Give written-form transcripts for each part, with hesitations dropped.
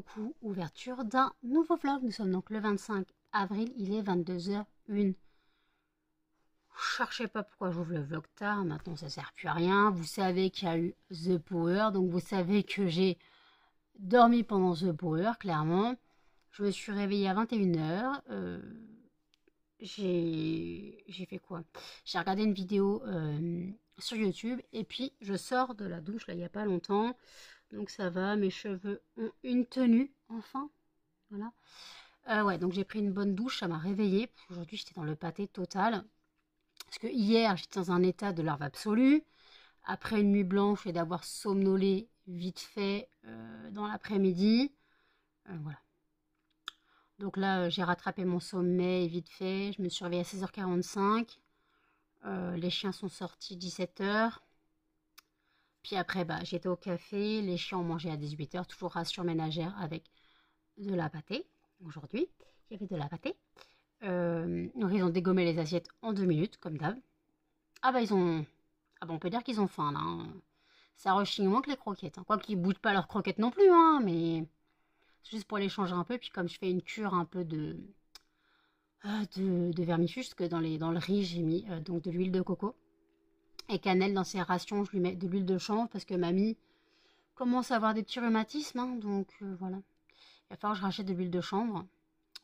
coucou, ouverture d'un nouveau vlog. Nous sommes donc le 25 avril, il est 22h01. Cherchez pas pourquoi j'ouvre le vlog tard, maintenant ça sert plus à rien. Vous savez qu'il y a eu The Power, donc vous savez que j'ai dormi pendant The Power, clairement. Je me suis réveillée à 21h. J'ai fait quoi? J'ai regardé une vidéo sur YouTube et puis je sors de la douche là il n'y a pas longtemps. Donc ça va, mes cheveux ont une tenue, enfin. Voilà. Ouais, donc j'ai pris une bonne douche, ça m'a réveillée. Aujourd'hui, j'étais dans le pâté total. Parce que hier, j'étais dans un état de larve absolue. Après une nuit blanche et d'avoir somnolé vite fait dans l'après-midi. Voilà. Donc là, j'ai rattrapé mon sommeil vite fait. Je me suis réveillée à 16h45. Les chiens sont sortis 17h. Puis après, j'étais au café, les chiens ont mangé à 18h, toujours ration ménagère avec de la pâtée. Aujourd'hui, il y avait de la pâtée. Ils ont dégommé les assiettes en 2 minutes, comme d'hab. On peut dire qu'ils ont faim, là. Hein. Ça rechigne moins que les croquettes. Hein. Quoiqu'ils ne boutent pas leurs croquettes non plus, hein, mais c'est juste pour les changer un peu. Puis comme je fais une cure un peu de vermifuge, parce que dans le riz, j'ai mis donc de l'huile de coco. Et cannelle dans ses rations, je lui mets de l'huile de chanvre parce que mamie commence à avoir des petits rhumatismes. Hein, donc voilà. Il va falloir que je rachète de l'huile de chanvre.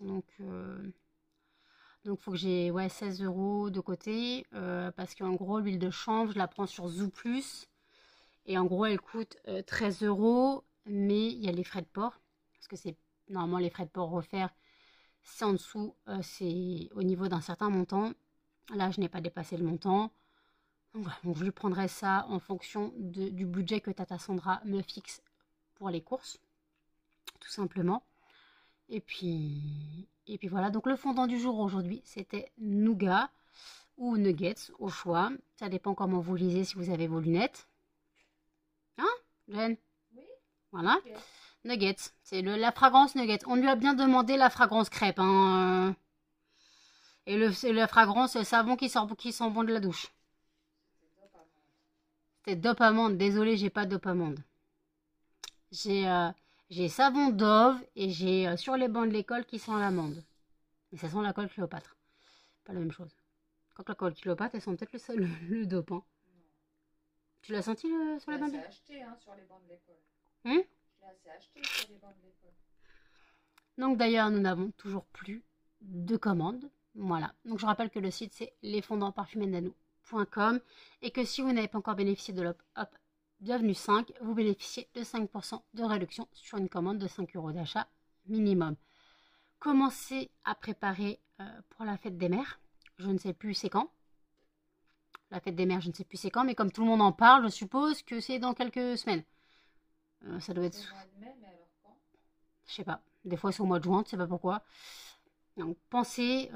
Donc il faut que j'ai 16 € de côté. Parce qu'en gros, l'huile de chanvre, je la prends sur Zooplus. Et en gros, elle coûte 13 €. Mais il y a les frais de port. Parce que c'est normalement les frais de port offerts. C'est en dessous, c'est au niveau d'un certain montant. Là, je n'ai pas dépassé le montant. Donc je prendrai ça en fonction du budget que Tata Sandra me fixe pour les courses, tout simplement. Et puis voilà, donc le fondant du jour aujourd'hui, c'était nougat ou nuggets au choix. Ça dépend comment vous lisez si vous avez vos lunettes. Hein, Jen? Oui. Voilà. Okay. Nuggets, c'est la fragrance nuggets. On lui a bien demandé la fragrance crêpe. Hein. Et la fragrance savon qui sent bon de la douche. C'est Dopamande. Désolée, j'ai pas Dopamande. J'ai savon Dove et j'ai sur les bancs de l'école qui sent l'amande. Mais ça sent la colle Cléopâtre. Pas la même chose. Quand la colle Cléopâtre, elle sent peut-être le dope. Hein. Tu l'as senti sur les bancs de l'école? Je l'ai acheté sur les bancs de l'école. Je l'ai assez acheté sur les bancs de l'école. Donc d'ailleurs, nous n'avons toujours plus de commandes. Voilà. Donc je rappelle que le site c'est lesfondantparfumés.com et que si vous n'avez pas encore bénéficié de l'Hop Bienvenue 5, vous bénéficiez de 5% de réduction sur une commande de 5 € d'achat minimum. Commencez à préparer pour la fête des mères. Je ne sais plus c'est quand. La fête des mères, je ne sais plus c'est quand, mais comme tout le monde en parle, je suppose que c'est dans quelques semaines. Ça doit être... C'est au mois de mai, mais alors quand? Je sais pas. Des fois c'est au mois de juin, je ne sais pas pourquoi. Donc pensez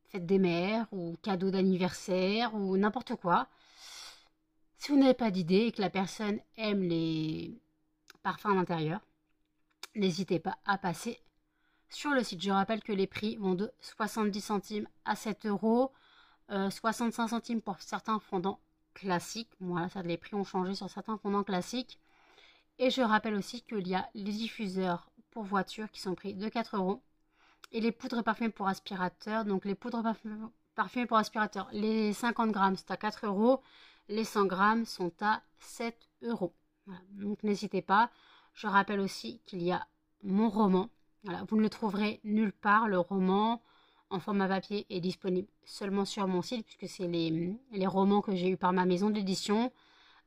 fête des mères ou cadeau d'anniversaire ou n'importe quoi. Si vous n'avez pas d'idée et que la personne aime les parfums à l'intérieur, n'hésitez pas à passer sur le site. Je rappelle que les prix vont de 70 centimes à 7 €, 65 centimes pour certains fondants classiques. Voilà, ça, les prix ont changé sur certains fondants classiques. Et je rappelle aussi qu'il y a les diffuseurs pour voiture qui sont pris de 4 € et les poudres parfumées pour aspirateur. Donc les poudres parfumées pour aspirateur, les 50 grammes, c'est à 4 €. Les 100 grammes sont à 7 €. Voilà. Donc n'hésitez pas. Je rappelle aussi qu'il y a mon roman. Voilà. Vous ne le trouverez nulle part. Le roman en format papier est disponible seulement sur mon site puisque c'est les romans que j'ai eus par ma maison d'édition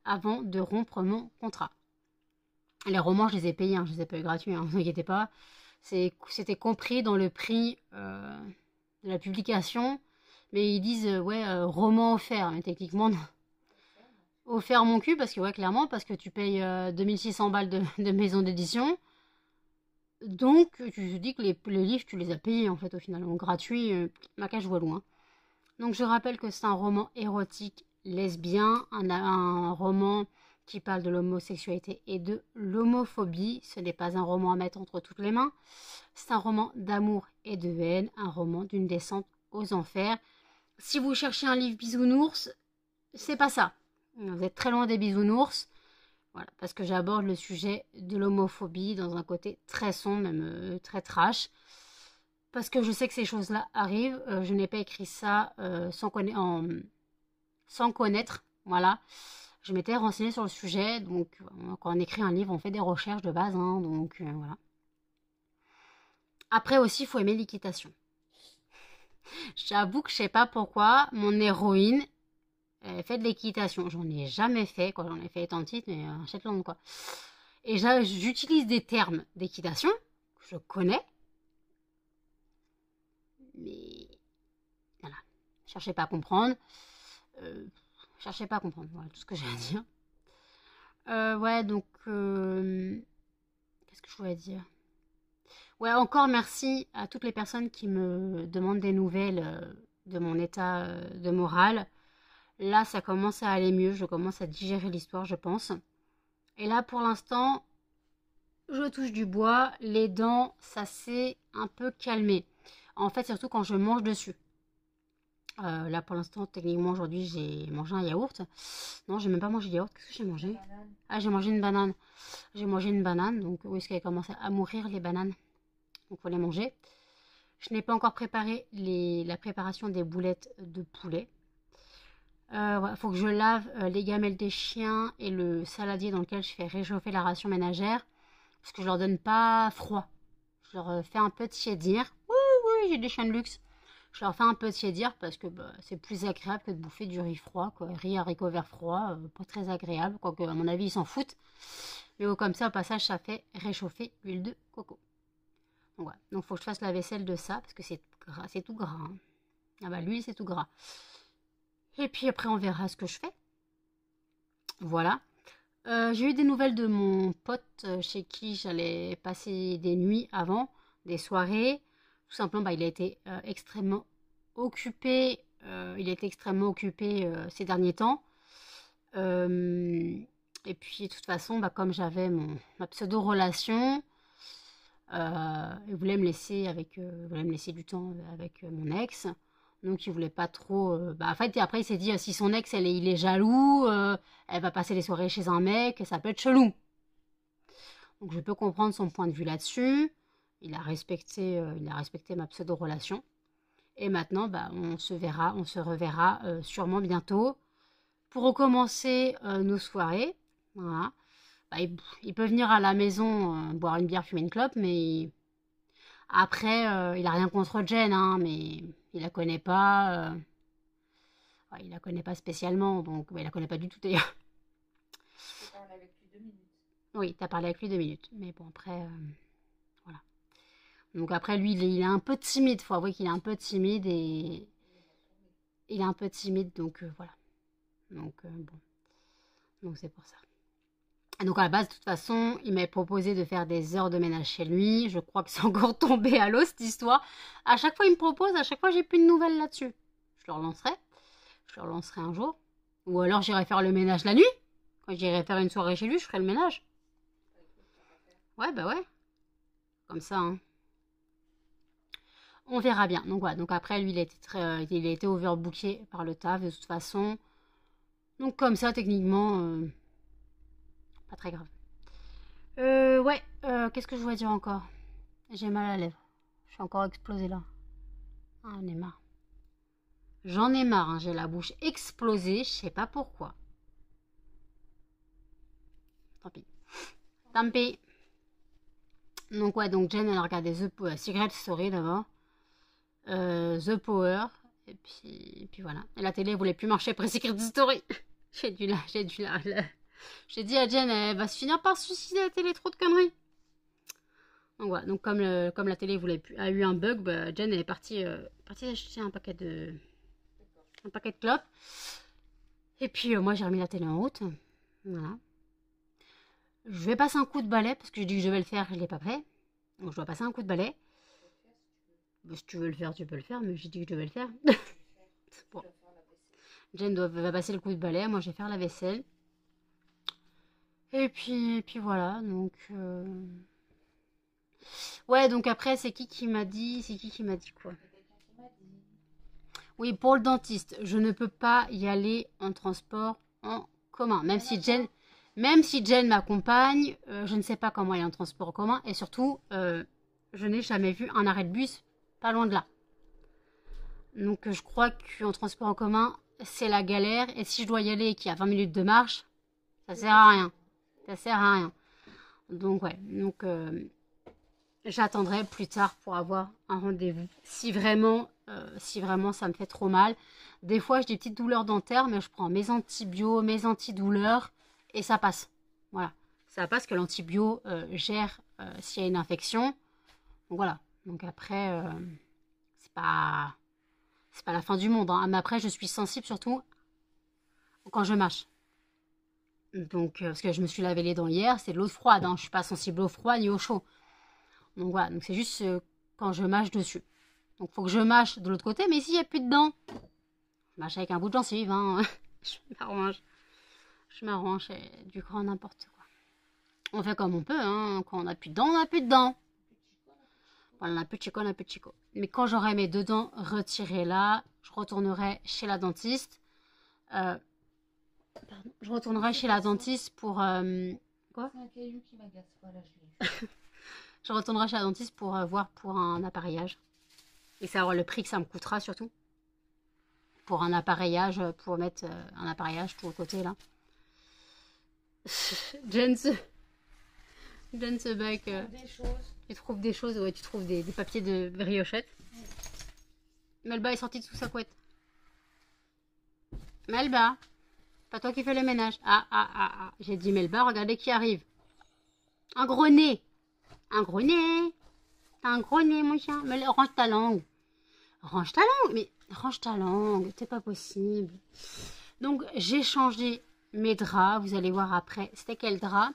avant de rompre mon contrat. Les romans, je les ai payés. Je ne les ai pas eu gratuits. Ne vous inquiétez pas. C'était compris dans le prix de la publication. Mais ils disent, roman offert. Mais techniquement, non. Offert mon cul parce que clairement parce que tu payes 2600 balles de maison d'édition, donc tu te dis que les livres tu les as payés en fait au final, donc gratuit, ma cage voit loin. Donc je rappelle que c'est un roman érotique lesbien, un roman qui parle de l'homosexualité et de l'homophobie. Ce n'est pas un roman à mettre entre toutes les mains, c'est un roman d'amour et de haine, un roman d'une descente aux enfers. Si vous cherchez un livre bisounours, c'est pas ça. Vous êtes très loin des bisounours. Voilà, parce que j'aborde le sujet de l'homophobie dans un côté très sombre, même très trash. Parce que je sais que ces choses-là arrivent. Je n'ai pas écrit ça sans connaître. Voilà. Je m'étais renseignée sur le sujet. Donc, quand on écrit un livre, on fait des recherches de base. Hein, donc, voilà. Après aussi, il faut aimer l'équitation. J'avoue que je sais pas pourquoi mon héroïne elle fait de l'équitation. J'en ai jamais fait, quoi. J'en ai fait étant petite, mais en Shetland, quoi. Et j'utilise des termes d'équitation que je connais, mais voilà. Cherchez pas à comprendre. Cherchez pas à comprendre. Voilà tout ce que j'ai à dire. Ouais, donc qu'est-ce que je voulais dire? Ouais, encore merci à toutes les personnes qui me demandent des nouvelles de mon état de morale. Là, ça commence à aller mieux. Je commence à digérer l'histoire, je pense. Et là, pour l'instant, je touche du bois. Les dents, ça s'est un peu calmé. En fait, surtout quand je mange dessus. Là, pour l'instant, techniquement, aujourd'hui, j'ai mangé un yaourt. Non, j'ai même pas mangé de yaourt. Qu'est-ce que j'ai mangé? Ah, j'ai mangé une banane. J'ai mangé une banane. Donc, où est-ce qu'elle commence à mourir, les bananes? Donc, il faut les manger. Je n'ai pas encore préparé la préparation des boulettes de poulet. Ouais, faut que je lave les gamelles des chiens et le saladier dans lequel je fais réchauffer la ration ménagère. Parce que je leur donne pas froid. Je leur fais un peu tiédir. Oui, oui, j'ai des chiens de luxe. Je leur fais un peu tiédir parce que bah, c'est plus agréable que de bouffer du riz froid, quoi. Riz haricots verts froid, pas très agréable. Quoique, à mon avis, ils s'en foutent. Mais comme ça, au passage, ça fait réchauffer l'huile de coco. Donc, voilà. Donc, faut que je fasse la vaisselle de ça parce que c'est gras, c'est tout gras. Hein. Ah bah, l'huile, c'est tout gras. Et puis après, on verra ce que je fais. Voilà. J'ai eu des nouvelles de mon pote chez qui j'allais passer des nuits avant, des soirées. Tout simplement, bah, il a été extrêmement occupé. Ces derniers temps. Et puis, de toute façon, bah, comme j'avais ma pseudo-relation, il voulait il voulait me laisser du temps avec mon ex. Donc, il voulait pas trop. Bah, en fait, et après, il s'est dit si son ex, il est jaloux, elle va passer les soirées chez un mec, ça peut être chelou. Donc, je peux comprendre son point de vue là-dessus. Il a respecté ma pseudo-relation. Et maintenant, bah, on se reverra sûrement bientôt pour recommencer nos soirées. Voilà. Bah, il peut venir à la maison boire une bière, fumer une clope, mais après, il a rien contre Jen, hein, mais il la connaît pas. Ouais, il la connaît pas spécialement, donc il la connaît pas du tout d'ailleurs. Je parle avec lui 2 minutes. Oui, t'as parlé avec lui 2 minutes, mais bon après, voilà. Donc après lui, il est un peu timide. Faut avouer qu'il est un peu timide et il est un peu timide, donc voilà. Donc bon, donc c'est pour ça. Donc à la base, de toute façon, il m'a proposé de faire des heures de ménage chez lui. Je crois que c'est encore tombé à l'eau cette histoire. À chaque fois, il me propose, à chaque fois, j'ai plus de nouvelles là-dessus. Je le relancerai. Je le relancerai un jour. Ou alors j'irai faire le ménage la nuit. Quand j'irai faire une soirée chez lui, je ferai le ménage. Ouais, bah ouais. Comme ça, hein. On verra bien. Donc voilà. Donc après, lui, il a été overbooké par le taf de toute façon. Donc comme ça, techniquement, pas très grave. Ouais, qu'est-ce que je voulais dire encore? J'ai mal à la lèvre. Je suis encore explosée là. Ah, j'en ai marre. J'en ai marre, hein, j'ai la bouche explosée, je sais pas pourquoi. Tant pis. Tant pis. Donc ouais, donc Jen, elle a regardé Secret Story d'abord. The Power. Et puis voilà. Et la télé, elle voulait plus marcher après Secret Story. J'ai dit à Jen, elle va se finir par se suicider la télé, trop de conneries. Donc voilà, donc comme la télé a eu un bug, bah, Jen elle est partie acheter un paquet de clopes. Et puis moi j'ai remis la télé en route. Voilà. Je vais passer un coup de balai parce que j'ai dit que je vais le faire, je l'ai pas fait. Donc je dois passer un coup de balai. Bah, si tu veux le faire, tu peux le faire, mais j'ai dit que je devais le faire. Bon. Jen va passer le coup de balai, moi je vais faire la vaisselle. Et puis voilà, donc... Ouais, donc après, c'est qui m'a dit quoi? Oui, pour le dentiste, je ne peux pas y aller en transport en commun. Même si Jen Même si Jen m'accompagne, je ne sais pas comment aller en transport en commun. Et surtout, je n'ai jamais vu un arrêt de bus pas loin de là. Donc je crois qu'en transport en commun, c'est la galère. Et si je dois y aller et qu'il y a 20 minutes de marche, ça sert à rien. Ça sert à rien. Donc ouais, donc j'attendrai plus tard pour avoir un rendez-vous. Si vraiment ça me fait trop mal. Des fois j'ai des petites douleurs dentaires, mais je prends mes antibiotiques, mes antidouleurs et ça passe. Voilà, ça passe que l'antibio gère s'il y a une infection. Donc voilà. Donc après, c'est pas la fin du monde. Hein. Mais après, je suis sensible surtout quand je mâche. Donc, parce que je me suis lavé les dents hier, c'est de l'eau froide. Hein. Je suis pas sensible au froid ni au chaud. Donc voilà, donc c'est juste quand je mâche dessus. Donc faut que je mâche de l'autre côté, mais ici il n'y a plus de dents. Je mâche avec un bout de gencive, hein. Je m'arrange, du grand n'importe quoi. On fait comme on peut, hein. Quand on n'a plus de dents, on n'a plus de dents. Voilà, on n'a plus de chico, on n'a plus de chico. Mais quand j'aurai mes 2 dents retirées là, je retournerai chez la dentiste. Je retournerai chez la dentiste pour... quoi ? C'est un caillou qui m'agace. Voilà, je l'ai. Je retournerai chez la dentiste pour voir pour un appareillage. Et savoir le prix que ça me coûtera surtout. Pour un appareillage, pour mettre un appareillage tout le côté là. Jen se back. Des choses. Tu trouves des choses, ouais, tu trouves des papiers de briochette. Melba est sortie de sous sa couette. Melba, pas toi qui fais le ménage. Ah. J'ai dit Melba, regardez qui arrive. Un gros nez. Un gros nez. T'as un gros nez, mon chien. Mais range ta langue. Range ta langue. Mais range ta langue. C'est pas possible. Donc, j'ai changé mes draps. Vous allez voir après. C'était quel drap?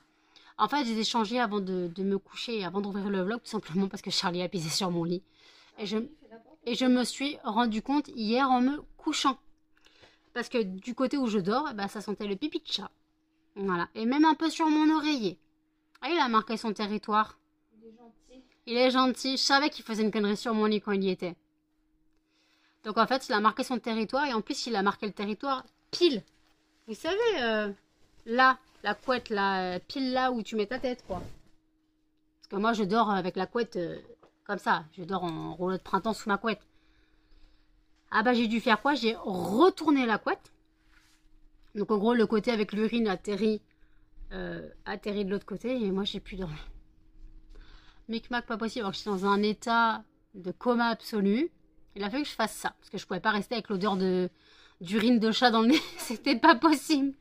En fait, je les ai changés avant de me coucher, avant d'ouvrir le vlog, tout simplement parce que Charlie a pisé sur mon lit. Et je me suis rendu compte hier en me couchant. Parce que du côté où je dors, bah, ça sentait le pipi de chat. Voilà. Et même un peu sur mon oreiller. Ah, il a marqué son territoire. Il est gentil. Il est gentil. Je savais qu'il faisait une connerie sur mon lit quand il y était. Donc en fait, il a marqué son territoire. Et en plus, il a marqué le territoire pile. Vous savez, là, la couette, là, pile là où tu mets ta tête, quoi. Parce que moi, je dors avec la couette comme ça. Je dors en rouleau de printemps sous ma couette. Ah bah j'ai dû faire quoi? J'ai retourné la couette. Donc en gros, le côté avec l'urine atterrit de l'autre côté. Et moi, j'ai pu dormir. Micmac, pas possible. Alors que j'étais dans un état de coma absolu. Il a fallu que je fasse ça. Parce que je pouvais pas rester avec l'odeur d'urine de chat dans le nez. C'était pas possible.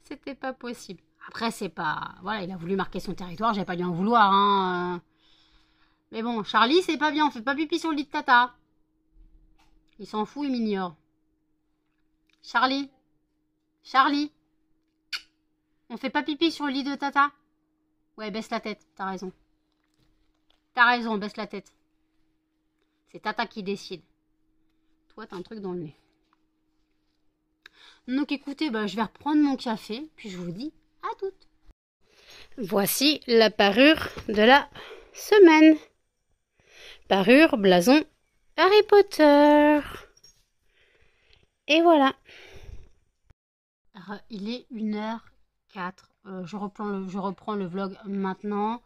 C'était pas possible. Après, c'est pas... Voilà, il a voulu marquer son territoire. J'avais pas dû en vouloir, hein. Mais bon, Charlie, c'est pas bien. On fait pas pipi sur le lit de tata. Il s'en fout, il m'ignore. Charlie. On fait pas pipi sur le lit de tata? Ouais, baisse la tête. T'as raison. Baisse la tête. C'est tata qui décide. Toi, t'as un truc dans le nez. Donc écoutez, bah, je vais reprendre mon café, puis je vous dis à toutes. Voici la parure de la semaine. Parure, blason, Harry Potter. Et voilà. Alors, il est 1h04. Je reprends le vlog maintenant.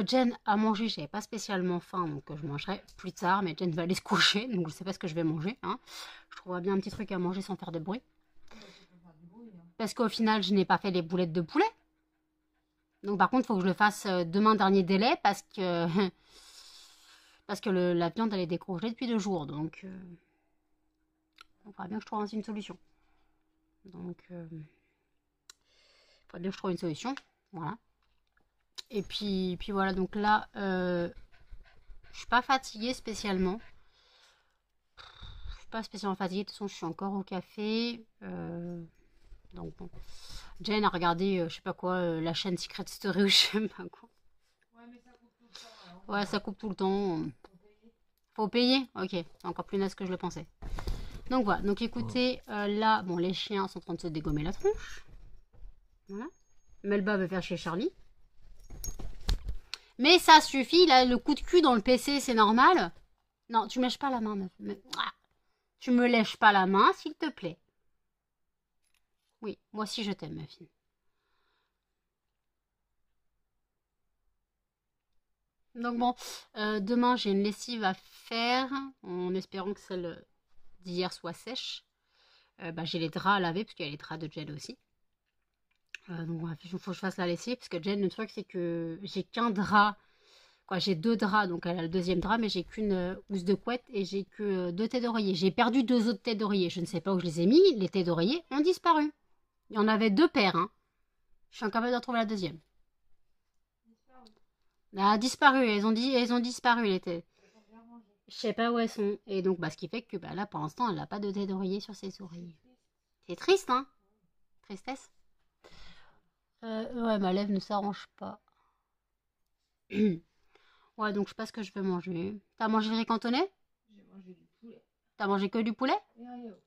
Jen a mangé, j'avais pas spécialement faim, donc je mangerai plus tard, mais Jen va aller se coucher, donc je sais pas ce que je vais manger. Hein. Je trouverai bien un petit truc à manger sans faire de bruit. Parce qu'au final, je n'ai pas fait les boulettes de poulet. Donc par contre, il faut que je le fasse demain dernier délai, parce que la viande, elle est décongelée depuis 2 jours, donc il faudra bien que je trouve ainsi une solution. Donc, il faudra bien que je trouve une solution, voilà. Et puis voilà, donc là, je suis pas fatiguée spécialement. Je suis pas spécialement fatiguée, de toute façon, je suis encore au café. Donc bon. Jen a regardé, je sais pas quoi, la chaîne Secret Story ou je sais pas quoi. Ouais, mais ça coupe tout le temps. Alors. Ouais, ça coupe tout le temps. Faut payer? Ok, c'est encore plus naze que je le pensais. Donc voilà, donc écoutez, là, bon, les chiens sont en train de se dégommer la tronche. Voilà. Melba veut faire chez Charlie. Mais ça suffit, là, le coup de cul dans le PC, c'est normal. Non, tu me lèches pas la main, meuf. Tu me lèches pas la main, s'il te plaît. Oui, moi aussi je t'aime, ma fille. Donc bon, demain j'ai une lessive à faire, en espérant que celle d'hier soit sèche. Bah, j'ai les draps à laver, parce qu'il y a les draps de Jen aussi. Donc voilà, il faut que je fasse la lessive, parce que Jen, le truc c'est que j'ai qu'un drap, quoi, j'ai 2 draps, donc elle a le deuxième drap, mais j'ai qu'une housse de couette et j'ai que 2 têtes d'oreiller. J'ai perdu 2 autres têtes d'oreiller, je ne sais pas où je les ai mis, les têtes d'oreiller ont disparu. Il y en avait 2 paires, hein. Je suis incapable de retrouver la deuxième. Elle a disparu, elles ont disparu les têtes. Je sais pas où elles sont. Et donc, bah, ce qui fait que bah, là, pour l'instant, elle n'a pas de tête d'oreiller sur ses oreillers. C'est triste, hein? Tristesse. Ouais, ma lèvre ne s'arrange pas. Ouais, donc je sais pas ce que je vais manger. T'as mangé le riz cantonais? J'ai mangé du poulet. T'as mangé que du poulet? Et un yaourt.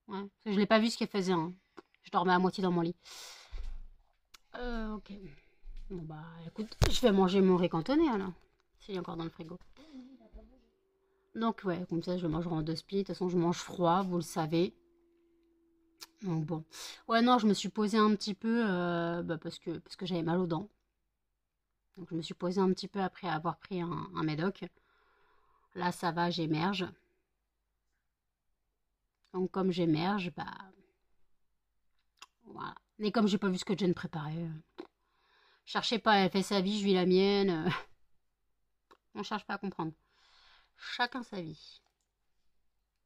Ouais, parce que je l'ai pas vu ce qu'elle faisait, hein. Je dormais à moitié dans mon lit. Ok. Bon, bah, écoute, je vais manger mon riz cantonais, alors. S'il est encore dans le frigo. Donc, ouais, comme ça, je le mangerai en 2 spies. De toute façon, je mange froid, vous le savez. Donc, bon. Ouais, non, je me suis posée un petit peu bah, parce que j'avais mal aux dents. Donc, je me suis posée un petit peu après avoir pris un médoc. Là, ça va, j'émerge. Donc, comme j'émerge, bah. Voilà. Et comme j'ai pas vu ce que Jen préparait, cherchez pas, elle fait sa vie, je vis la mienne. On cherche pas à comprendre. Chacun sa vie.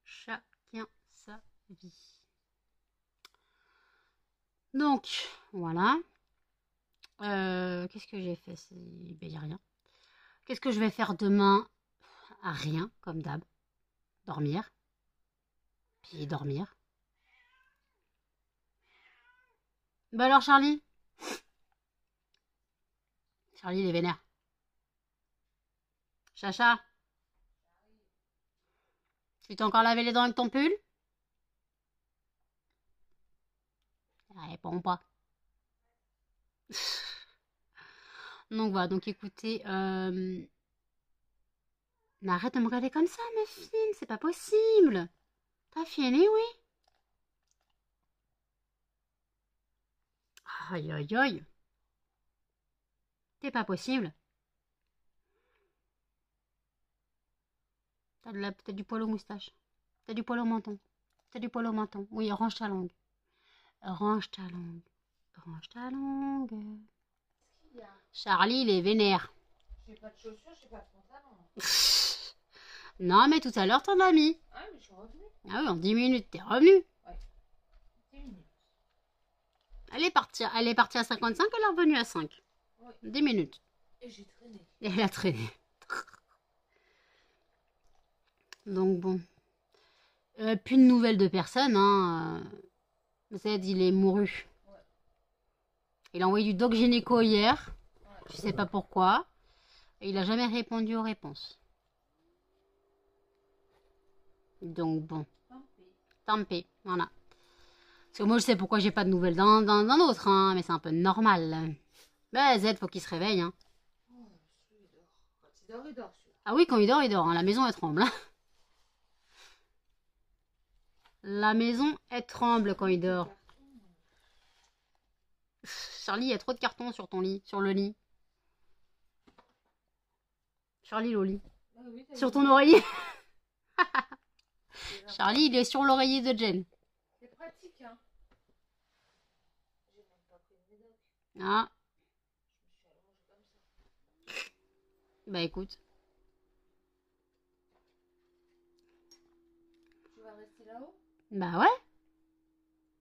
Chacun sa vie. Donc, voilà. Qu'est-ce que j'ai fait? Ben, y a rien. Qu'est-ce que je vais faire demain? À rien, comme d'hab. Dormir. Puis dormir. Bah alors, Charlie? Charlie, il est vénère. Chacha? Tu t'es encore lavé les dents avec ton pull? Elle répond pas. Donc voilà, donc écoutez, mais arrête de me regarder comme ça, ma fille, c'est pas possible. Ta fille, elle est oui. Aïe, aïe, aïe. C'est pas possible. T'as du poil aux moustaches. T'as du poil au menton. T'as du poil au menton. Oui, range ta langue. Range ta langue. Range ta langue. Qu'est-ce qu'il y a? Charlie, il est vénère. J'ai pas de chaussures, j'ai pas de pantalon. Non, mais tout à l'heure, t'en as mis. Ah, mais je suis revenue. Ah oui, en 10 minutes, t'es revenu. Ouais. 10 minutes. Elle est partie à 55, elle est revenue à 5. Ouais. 10 minutes. Et j'ai traîné. Et elle a traîné. Donc bon. Plus de nouvelles de personne, hein. Zed, il est mouru. Ouais. Il a envoyé du doc gynéco hier. Ouais. Je sais pas pourquoi. Et il a jamais répondu aux réponses. Donc bon. Tant pis. Tant pis. Voilà. Parce que moi, je sais pourquoi j'ai pas de nouvelles d'un autre, hein. Mais c'est un peu normal. Bah, Zed, faut qu'il se réveille, hein. Oh, celui, il dort. Quand il dort, il dort, celui-là. Ah oui, quand il dort, il dort. Hein. La maison, elle tremble. Hein. La maison, elle tremble quand il dort. Charlie, il y a trop de cartons sur ton lit, sur le lit. Charlie, au lit. Ah oui, Sur ton oreiller. C'est Charlie, il est sur l'oreiller de Jen. C'est pratique, hein. J'ai même pas pris de médoc. Ah, Je me suis allongée comme ça. bah écoute. Tu vas rester là-haut? Bah ouais.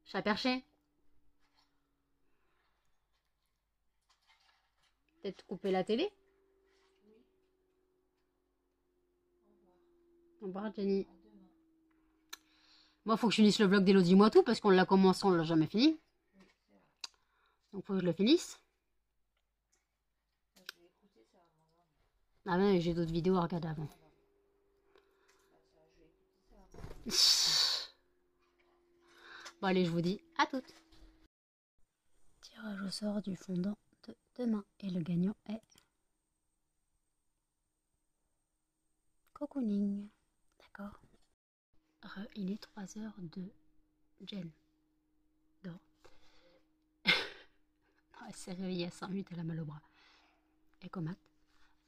Chat perché. Peut-être couper la télé. Oui. Au revoir. Au revoir, Jenny. À demain. Moi, faut que je finisse le vlog d'Elodie Moi Tout parce qu'on l'a commencé, on l'a jamais fini. Oui, c'est vrai. Donc faut que je le finisse. Je vais écouter ça avant. Ah ben, j'ai d'autres vidéos à regarder avant. Je vais écouter ça avant. Bon allez, je vous dis à toutes. Tirage au sort du fondant de demain. Et le gagnant est Cocooning. D'accord. Il est 3h de Jen. Dors. Elle s'est réveillée à 5 minutes, elle a mal au bras. Et comate.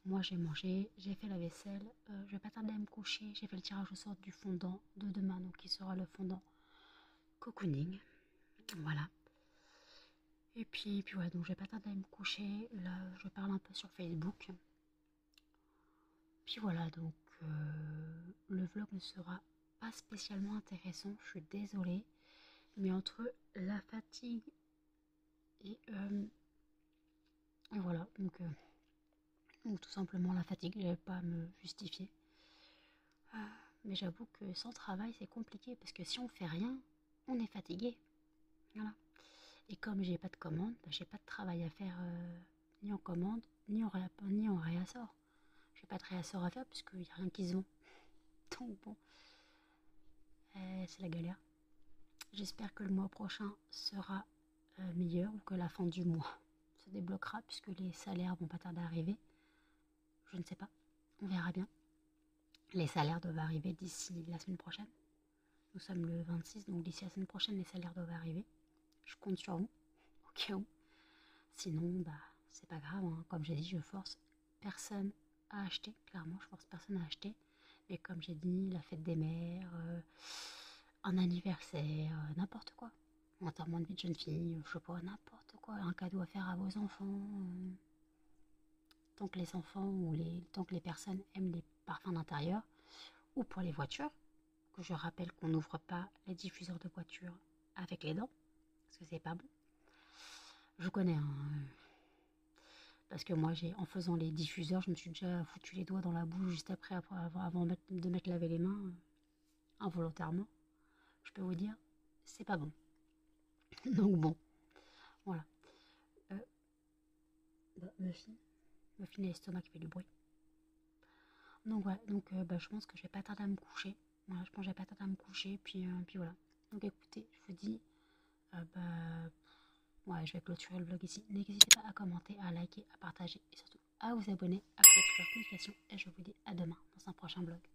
Moi j'ai mangé, j'ai fait la vaisselle, je vais pas tarder à me coucher, j'ai fait le tirage au sort du fondant de demain, donc qui sera le fondant cocooning, voilà. Et puis ouais, donc je vais pas tarder à me coucher, là je parle un peu sur Facebook. Puis voilà, donc le vlog ne sera pas spécialement intéressant, je suis désolée, mais entre la fatigue et voilà, donc tout simplement la fatigue, je vais pas me justifier. Mais j'avoue que sans travail c'est compliqué parce que si on fait rien, on est fatigué. Voilà. Et comme j'ai pas de commande, bah, j'ai pas de travail à faire ni en commande, ni en réassort. J'ai pas de réassort à faire puisqu'il n'y a rien qui se vend. Donc bon, c'est la galère. J'espère que le mois prochain sera meilleur ou que la fin du mois se débloquera puisque les salaires vont pas tarder à arriver. Je ne sais pas, on verra bien. Les salaires doivent arriver d'ici la semaine prochaine. Nous sommes le 26, donc d'ici la semaine prochaine, les salaires doivent arriver. Je compte sur vous, au cas où. Sinon, bah, c'est pas grave, hein. Comme j'ai dit, je force personne à acheter. Clairement, je force personne à acheter. Mais comme j'ai dit, la fête des mères, un anniversaire, n'importe quoi. Un enterrement de vie de jeune fille, je sais pas, n'importe quoi. Un cadeau à faire à vos enfants. Tant que les enfants tant que les personnes aiment les parfums d'intérieur. Ou pour les voitures, que je rappelle qu'on n'ouvre pas les diffuseurs de voitures avec les dents. Parce que c'est pas bon. Je connais, hein. Parce que moi, en faisant les diffuseurs, je me suis déjà foutu les doigts dans la bouche juste avant de m'être lavé les mains, involontairement. Je peux vous dire, c'est pas bon. Donc bon, voilà. Euh, Muffin a l'estomac qui fait du bruit. Donc voilà, donc bah, je pense que je vais pas tarder à me coucher. Voilà, je pense que je vais pas tarder à me coucher, puis voilà. Donc écoutez, je vous dis, bah, ouais, je vais clôturer le vlog ici. N'hésitez pas à commenter, à liker, à partager et surtout à vous abonner, à activer les notifications. Et je vous dis à demain dans un prochain vlog.